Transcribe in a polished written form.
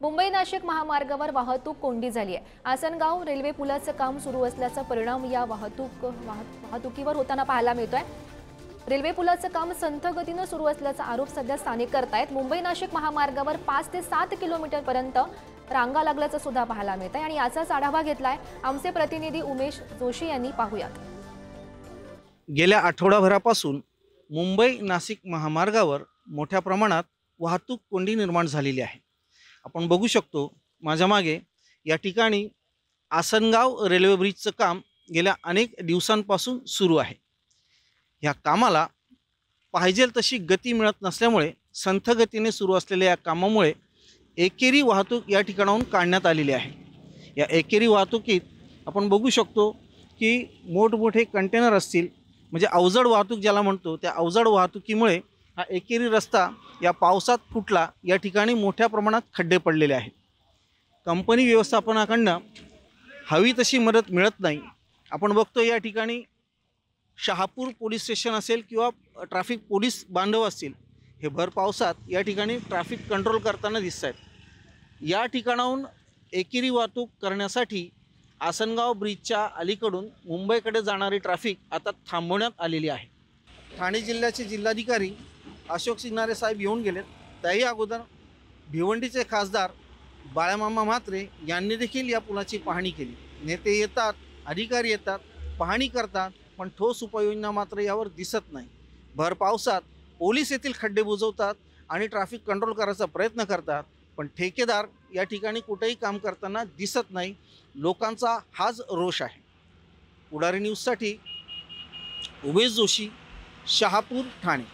मुंबई नाशिक महामार्गावर वाहतूक कोंडी झाली आहे। आसनगाव रेल्वे पुलाचं काम सुरू असल्याचा परिणाम या वाहतुकीवर होताना पाहायला मिळतोय। रेल्वे पुलाचं काम संथ गतीने सुरू असल्याचा आरोप सध्या स्थानिक करतायत। मुंबई नाशिक महामार्गावर 5 ते 7 किलोमीटर पर्यंत रांगा लागल्याचं सुद्धा पाहायला मिळतंय आणि याचाच आढावा घेतलाय आमचे प्रतिनिधी उमेश जोशी यांनी। पाहूयात। गेल्या आठवडाभरापासून मुंबई नाशिक महामार्गावर मोठ्या प्रमाणात वाहतूक कोंडी निर्माण झालेली आहे। आपण बघू शकतो माझ्या मागे या ठिकाणी आसनगाव रेल्वे ब्रिजचं काम गेल्या अनेक दिवसांपासून सुरू आहे। या कामाला पाहिजे तशी गती मिळत नसल्यामुळे संथ गतीने सुरू असलेल्या या कामामुळे एकेरी वाहतूक या ठिकाणाहून काढण्यात आलेली आहे। या एकेरी वाहतुकीत आपण बघू शकतो की मोठमोठे कंटेनर असतील, म्हणजे अवजड वाहतूक ज्याला म्हणतो, त्या अवजड वाहतुकीमुळे हा एकेरी रस्ता या पावसात फुटला। या ठिकाणी मोठ्या प्रमाणात खड्डे पडलेले आहेत। कंपनी व्यवस्थापनाकडनं हवी तशी मदत मिळत नाही। आपण बघतो या ठिकाणी शहापूर पोलीस स्टेशन असेल किंवा ट्रॅफिक पोलीस बांधव असतील, हे भर पावसात या ठिकाणी ट्रॅफिक कंट्रोल करताना दिसत आहेत। या ठिकाणाहून एकेरी वाहतूक करण्यासाठी आसनगाव ब्रिजच्या अलीकडून मुंबईकडे जाणारी ट्रॅफिक आता थांबवण्यात आलेली आहे। ठाणे जिल्ह्याचे जिल्हाधिकारी अशोक सिंघारे साहेब येऊन गेलेत। त्याही अगोदर भिवंडीचे खासदार बाळामामा म्हात्रे यांनी देखील या पुलाची पाहणी केली। नेते येतात, अधिकारी येतात, पाहणी करतात, पण ठोस उपाययोजना मात्र यावर दिसत नाही। भर पावसात पोलीस येथील खड्डे बुजवतात आणि ट्रॅफिक कंट्रोल करायचा प्रयत्न करतात, पण ठेकेदार या ठिकाणी कुठेही काम करताना दिसत नाही। लोकांचा हाच रोष आहे। पुढारी न्यूजसाठी उमेश जोशी, शहापूर, ठाणे।